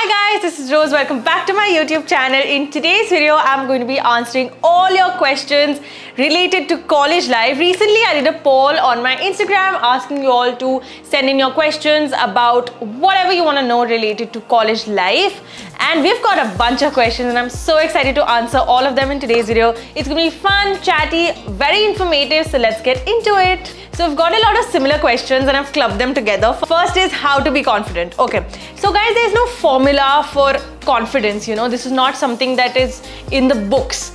Hi guys, this is Rose. Welcome back to my YouTube channel. In today's video, I'm going to be answering all your questions related to college life. Recently, I did a poll on my Instagram asking you all to send in your questions about whatever you want to know related to college life. And we've got a bunch of questions and I'm so excited to answer all of them in today's video. It's going to be fun, chatty, very informative, so let's get into it. So I've got a lot of similar questions and I've clubbed them together. First is how to be confident. Okay, so guys, there's no formula for confidence, this is not something that is in the books.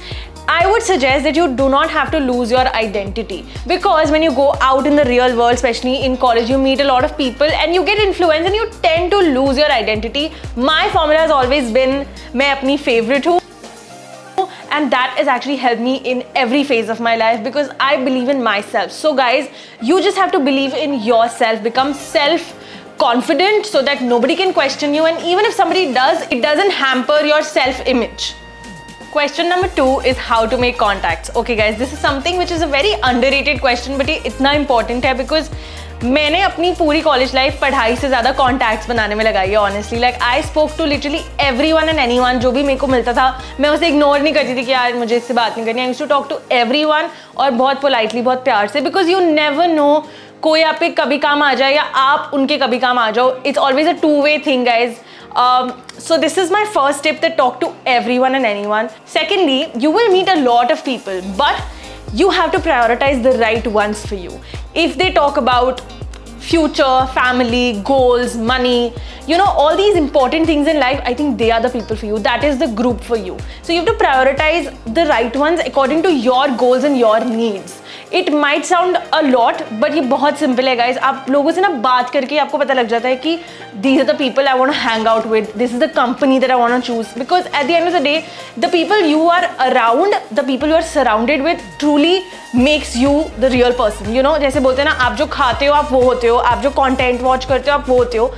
I would suggest that you do not have to lose your identity, because when you go out in the real world, especially in college, you meet a lot of people and you get influenced and you tend to lose your identity. My formula has always been मैं अपनी favorite हूँ, and that has actually helped me in every phase of my life because I believe in myself. So guys, you just have to believe in yourself, become self-confident so that nobody can question you, and even if somebody does, it doesn't hamper your self-image. Question number 2 is how to make contacts. Okay guys, this is something which is a very underrated question, but it इतना important है because मैंने अपनी पूरी college life पढ़ाई से ज़्यादा contacts बनाने में लगाई है honestly. Like I spoke to literally everyone and anyone जो भी मेरे को मिलता था, मैं उसे ignore नहीं करती थी कि यार मुझे इससे बात नहीं करनी. I used to talk to everyone और बहुत politely, बहुत प्यार से, because you never know कोई आप पे कभी काम आ जाए या आप उनके कभी काम आ जाओ. It's always a two-way thing guys. So this is my first tip, that talk to everyone and anyone. Secondly, you will meet a lot of people, but you have to prioritize the right ones for you. If they talk about future, family, goals, money, all these important things in life, I think they are the people for you. That is the group for you. So you have to prioritize the right ones according to your goals and your needs. It might sound a lot, but ये बहुत simple है guys. आप लोगों से ना बात करके आपको पता लग जाता है कि these are the people I want to hang out with. This is the company that I want to choose. Because at the end of the day, the people you are around, the people you are surrounded with, truly makes you the real person. जैसे बोलते हैं ना, आप जो खाते हो आप वो होते हो, आप जो content watch करते हो आप वो होते हो.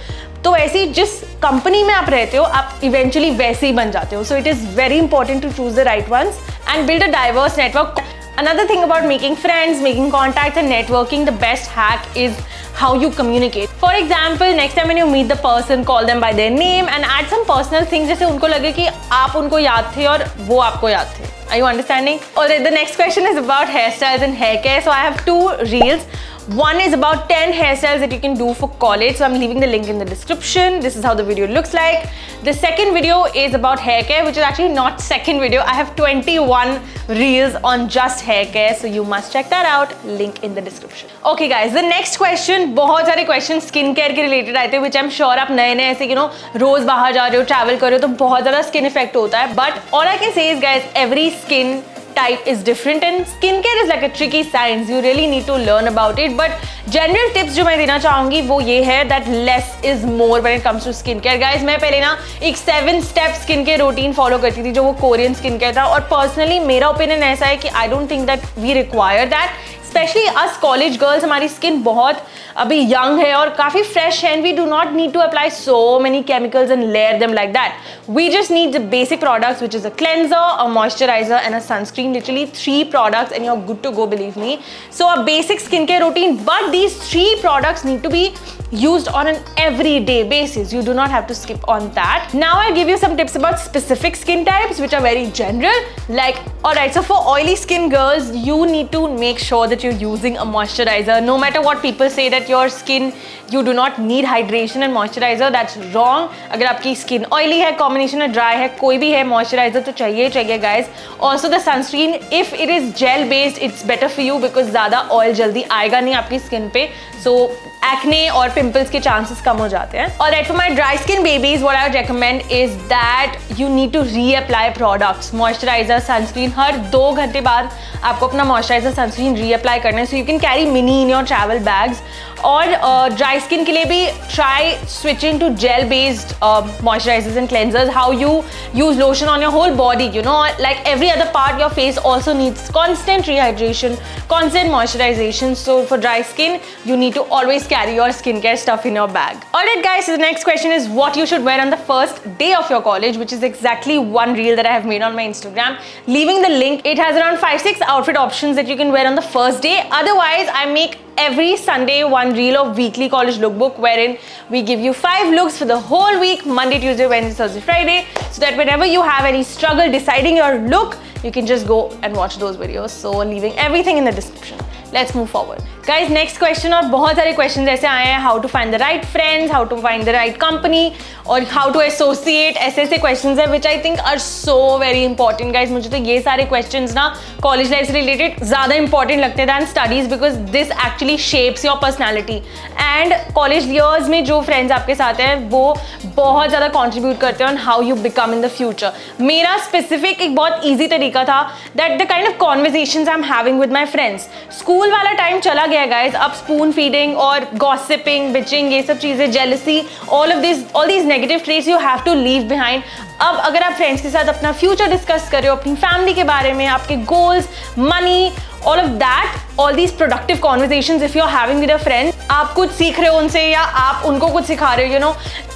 तो ऐसे ही जिस कंपनी में आप रहते हो आप इवेंचुअली वैसे ही बन जाते हो. So it is very important to choose the right ones and build a diverse network. Another thing about making friends, making contacts and networking, the best hack is how you communicate. For example, next time when you meet the person, call them by their name and add some personal things जैसे उनको लगे कि आप उनको याद थे और वो आपको याद थे. Are you understanding? Alright, the next question is about hairstyles and hair care. So I have 2 reels. One is about 10 hairstyles that you can do for college. So I'm leaving the link in the description. This is how the video looks like. The second video is about hair care, which is actually not second video. I have 21 reels on just hair care. So you must check that out. Link in the description. Okay guys, the next question, बहुत सारे questions skin care के related आए थे, which I'm sure आप नए नए ऐसे रोज बाहर जा रहे हो, travel कर रहे हो तो बहुत ज़्यादा skin effect होता है. But all I can say is guys, every skin type is different and skincare is like a tricky science. You really need to learn about it. But general tips जो मैं देना चाहूँगी वो ये है that less is more when it comes to skincare. Guys, मैं पहले ना एक 7-step skincare routine follow करती थी जो वो Korean skincare था, और personally मेरा opinion ऐसा है कि I don't think that we require that. Especially us college girls, हमारी skin बहुत अभी young है और काफ़ी fresh है, and we do not need to apply so many chemicals and layer them like that. We just need the basic products, which is a cleanser, a moisturizer and a sunscreen. Literally 3 products and you're good to go, believe me. So a basic skincare routine, but these 3 products need to be used on an everyday basis. You do not have to skip on that. Now I'll give you some tips about specific skin types which are very general. Like, alright, so for oily skin girls, you need to make sure that you're using a moisturizer. No matter what people say that your skin, you do not need hydration and moisturizer, that's wrong. अगर आपकी skin oily है, combination है, dry है, कोई भी है, moisturizer तो चाहिए चाहिए guys. Also the sunscreen, if it is gel based, it's better for you because ज़्यादा oil जल्दी आएगा नहीं आपकी skin पे. So acne और pimples के chances कम हो जाते हैं. Alright, for my dry skin babies, what I would recommend is that you need to reapply products, moisturizer, sunscreen. हर 2 घंटे बाद आपको अपना moisturizer, sunscreen reapply करना है. So you can carry mini in your travel bags. और dry skin के लिए भी try switching to gel based moisturizers and cleansers. How you use lotion on your whole body, like every other part, your face also needs constant rehydration, constant moisturization. So for dry skin, you need to always carry your skincare stuff in your bag. Alright guys, so the next question is what you should wear on the first day of your college, which is exactly one reel that I have made on my Instagram. Leaving the link, it has around 5-6 outfit options that you can wear on the first day. Otherwise, I make every Sunday one reel of weekly college lookbook wherein we give you 5 looks for the whole week, Monday, Tuesday, Wednesday, Thursday, Friday, so that whenever you have any struggle deciding your look, you can just go and watch those videos. So leaving everything in the description. Let's move forward. Guys, next question, और बहुत सारे questions ऐसे आए हैं, how to find the right friends, how to find the right company, और how to associate, ऐसे questions हैं which I think are so very important. Guys, मुझे तो ये सारे questions ना college life से related ज़्यादा important लगते हैं than studies because this actually shapes your personality. And college years में जो friends आपके साथ हैं वो बहुत ज़्यादा contribute करते हैं on how you become in the future. मेरा specific एक बहुत easy तरीका था that the kind of conversations I'm having with my friends. School वाला टाइम चला गया गाइस, अब स्पून फीडिंग और गॉसिपिंग, बिचिंग, ये सब चीजें, jealousy, all these negative traits you have to leave behind. अब अगर आप फ्रेंड्स के साथ अपना फ्यूचर डिस्कस कर रहे हो, अपनी फैमिली के बारे में, आपके goals, money, all of that, all these productive conversations if you're having with your friends, आप कुछ सीख रहे हो उनसे या आप उनको कुछ सिखा रहे हो, you know,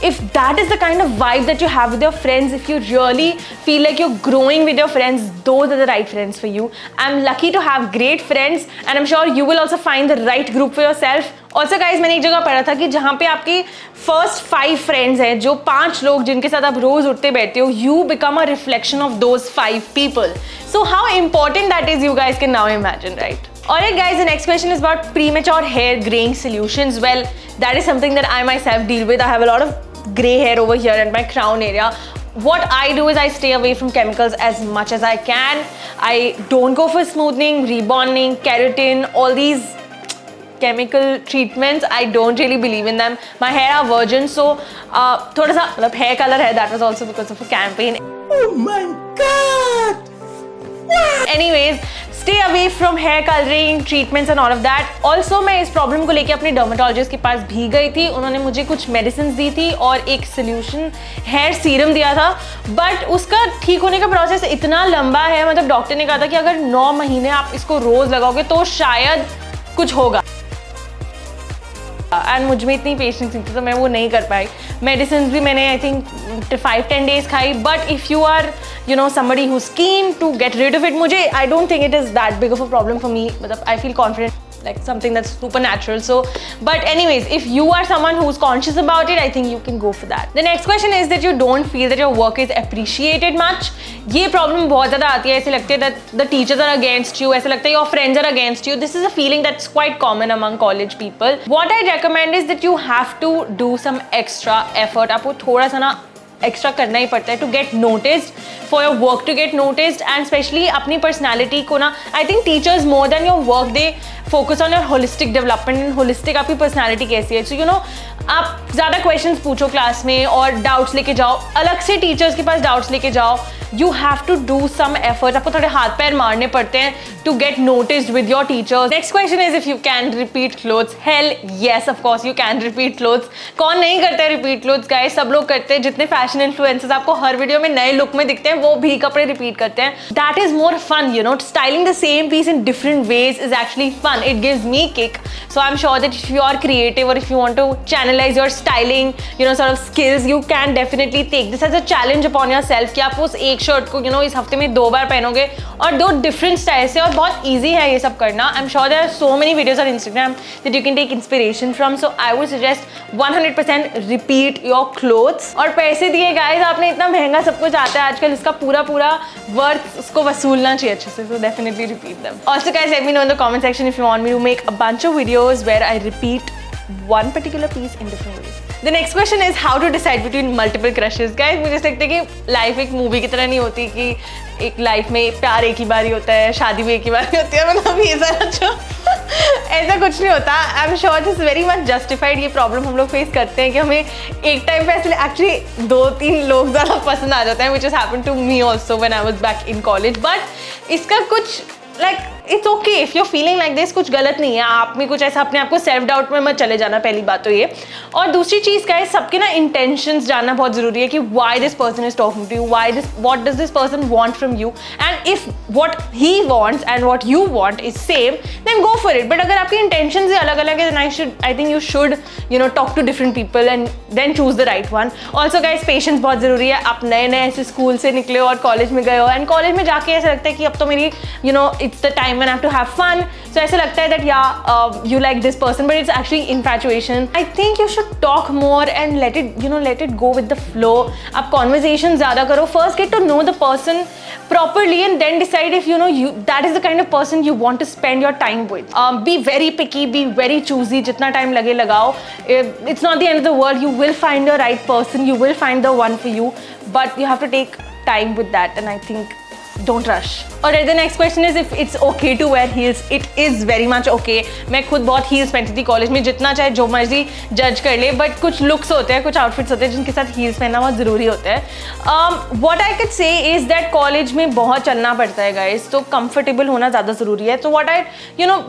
if that is the kind of vibe that you have with your friends, if you really feel like you're growing with your friends, those are the right friends for you. I'm lucky to have great friends and I'm sure you will also find the right group for yourself. Also guys, मैंने एक जगह पढ़ा था कि जहाँ पे आपके first 5 friends हैं, जो 5 लोग जिनके साथ आप रोज उठते बैठते हो, you become a reflection of those 5 people. So how important that is, you guys can now imagine, right? Alright guys, the next question is about premature hair graying solutions. Well, that is something that I myself deal with. I have a lot of gray hair over here at my crown area. What I do is I stay away from chemicals as much as I can. I don't go for smoothing, rebonding, keratin, all these chemical treatments. I don't really believe in them. My hair are virgin, so थोड़ा सा मतलब hair color है, that was also because of a campaign. Oh my God! Anyways, stay away from hair coloring treatments and all of that. Also मैं इस problem को लेके अपने dermatologist के पास भी गई थी. उन्होंने मुझे कुछ मेडिसिन दी थी और एक सोल्यूशन हेयर सीरम दिया था, बट उसका ठीक होने का प्रोसेस इतना लंबा है. मतलब डॉक्टर ने कहा था कि अगर 9 महीने आप इसको रोज लगाओगे तो शायद कुछ होगा. एंड मुझ में इतनी पेशेंस नहीं थी तो मैं वो नहीं कर पाई. मेडिसिन भी मैंने आई थिंक 5-10 डेज खाई, but if you are you know somebody who's keen to get rid of it, मुझे I don't think it is that big of a problem for me. मतलब I feel confident, like something that's supernatural. So, but anyways, if you are someone who's conscious about it, I think you can go for that. The next question is that you don't feel that your work is appreciated much. ये problem बहुत ज़्यादा आती है. ऐसे लगता है that the teachers are against you. ऐसे लगता है your friends are against you. This is a feeling that's quite common among college people. What I recommend is that you have to do some extra effort. आपको थोड़ा सा ना extra करना ही पड़ता है to get noticed, for your work to get noticed. And specially अपनी personality को ना, I think teachers more than your work they focus on your holistic development. And holistic आपकी पर्सनैलिटी कैसी है. सो यू नो, आप ज़्यादा questions पूछो class में और डाउट्स लेके जाओ, अलग से टीचर्स के पास डाउट्स लेके जाओ. You have to do some effort. आपको थोड़े हाथ पैर मारने पड़ते हैं to get noticed with your teachers. Next question is if you can repeat clothes. Hell yes, of course you can repeat clothes. कौन नहीं करता है रिपीट क्लोथ्स गाइस? सब लोग करते हैं. जितने फैशन इन्फ्लुएंसर्स आपको हर वीडियो में नए लुक में दिखते हैं वो भी कपड़े रिपीट करते हैं. That is more fun, you know. Styling the same piece in different ways is actually fun. It gives me kick. So I'm sure that if you are creative or if you want to channelize your styling, you know, sort of skills, you can definitely take this as a challenge upon yourself कि आप उस एक shirt को you know इस हफ्ते में 2 बार पहनोगे और 2 different style से. और बहुत easy है ये सब करना. I'm sure there are so many videos on Instagram that you can take inspiration from. So I would suggest 100% repeat your clothes. और पैसे दिए guys, आपने इतना महंगा सब कुछ आता है आजकल, इसका पूरा वर्थ उसको वसूलना चाहिए अच्छे से. So definitely repeat them. Also guys, let me know in the comment section if you want me to make a bunch of videos where I repeat one particular piece in different ways. The next question is how to decide between multiple crushes. Guys, मुझे लगता है कि life एक movie की तरह नहीं होती कि एक लाइफ में प्यार एक ही बारी होता है, शादी भी एक ही बारी होती है. मतलब ये सारा जो ऐसा कुछ नहीं होता. I am sure this very much justified. ये प्रॉब्लम हम लोग फेस करते हैं कि हमें एक टाइम पे ऐसे एक्चुअली 2-3 लोग ज़्यादा पसंद आ जाते हैं, which is happen to me also when I was back in college. But इसका कुछ like it's okay if you feeling like this. कुछ गलत नहीं है. आप में कुछ ऐसा अपने आप को सेल्फ डाउट में मत चले जाना, पहली बात तो ये. और दूसरी चीज़ क्या है, सबके ना इंटेंशंस जानना बहुत जरूरी है कि why this person is talking to you, what does this person want from you. And if what he wants and what you want is same, then go for it. But अगर आपकी intentions ही अलग अलग है, then I think you should you know talk to different people and then choose the right one. Also guys, patience बहुत जरूरी है. आप नए ऐसे स्कूल से निकले और कॉलेज में गए हो एंड कॉलेज में जाके ऐसा लगता है कि अब तो मेरी you know it's the time time and I have to have fun. So ऐसे लगता है that yeah, you like this person, but it's actually infatuation. I think you should talk more and let it go with the flow. आप conversation ज़्यादा करो. First get to know the person properly and then decide if that is the kind of person you want to spend your time with. Be very picky, be very choosy. जितना time लगे लगाओ. It's not the end of the world. You will find the right person. You will find the one for you. But you have to take time with that, and I think don't rush. Alright, the next question is if it's okay to wear heels. It is very much okay. मैं खुद बहुत heels पहनती थी college में, जितना चाहे जो मर्जी जज कर ले, बट कुछ लुक्स होते हैं, कुछ आउटफिट्स होते हैं जिनके साथ heels पहनना बहुत ज़रूरी होता है. What I could say is that college में बहुत चलना पड़ता है guys, तो comfortable होना ज़्यादा ज़रूरी है. तो what I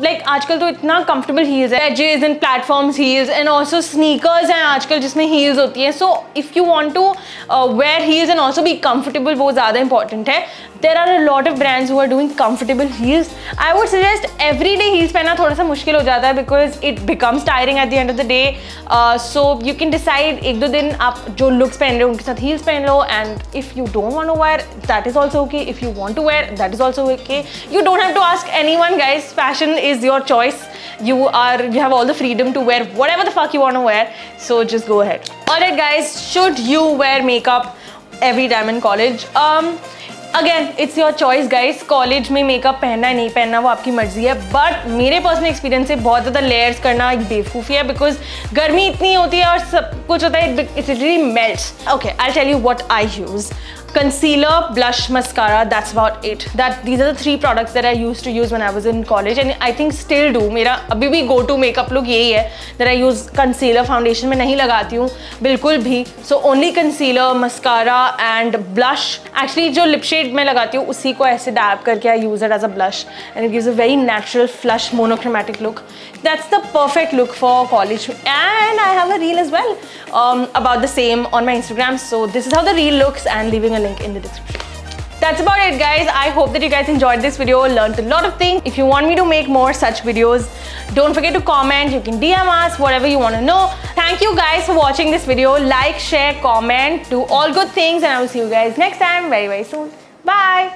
like आजकल तो इतना comfortable heels है, edges and platforms heels and also sneakers हैं आजकल जिसमें heels होती हैं. So if you want to wear heels and also be comfortable, वो ज़्यादा important है. There are a lot of brands who are doing comfortable heels. I would suggest everyday heels पहनना थोड़ा सा मुश्किल हो जाता है because it becomes tiring at the end of the day. So you can decide एक दो दिन आप जो looks पहन रहे हो उनके साथ heels पहन लो, and if you don't want to wear, that is also okay. If you want to wear, that is also okay. You don't have to ask anyone, guys. Fashion is your choice. You have all the freedom to wear whatever the fuck you want to wear. So just go ahead. Alright, guys. Should you wear makeup every time in college? Again it's your choice guys. College में makeup पहनना है नहीं पहनना वो आपकी मर्जी है, but मेरे पर्सनल एक्सपीरियंस से बहुत ज़्यादा लेयर्स करना एक बेवकूफ़ी है बिकॉज गर्मी इतनी होती है और सब कुछ होता है, it literally melts. Okay, I tell you what I use. Concealer, blush, mascara, that's about it. These are the 3 products that I used to use when I was in college and I think still do. मेरा अभी भी go to makeup look यही है that I use concealer. Foundation में नहीं लगाती हूँ बिल्कुल भी. So only concealer, mascara and blush. Actually जो lip shade मैं लगाती हूँ उसी को ऐसे dab करके I use it as a blush and it gives a very natural flush monochromatic look. That's the perfect look for college and I have a reel as well about the same on my Instagram. So this is how the reel looks and leaving a link in the description. That's about it, guys. I hope that you guys enjoyed this video, learned a lot of things. If you want me to make more such videos, don't forget to comment. You can DM us whatever you want to know. Thank you guys for watching this video. Like, share, comment, do all good things, and I will see you guys next time very, very soon. Bye.